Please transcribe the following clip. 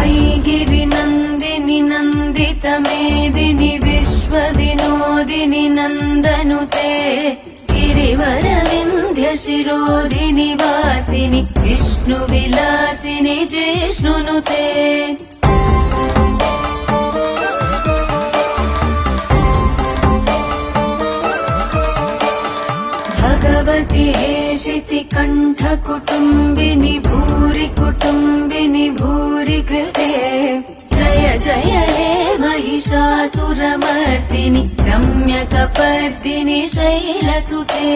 ऐगिरिनन्दिनि नन्दितमेदिनि विश्वविनोदिनि नन्दनुते गिरिवरविन्ध्यशिरोधिनि वासिनि विष्णुविलासिनि जिष्णुनुते भगवति हेशिति कण्ठकुटुम्बिनि भूरि कुटुम्बिनि भूरि कृते जय जय हे महिषासुरमर्दिनि रम्यकपर्दिनि शैलसुते।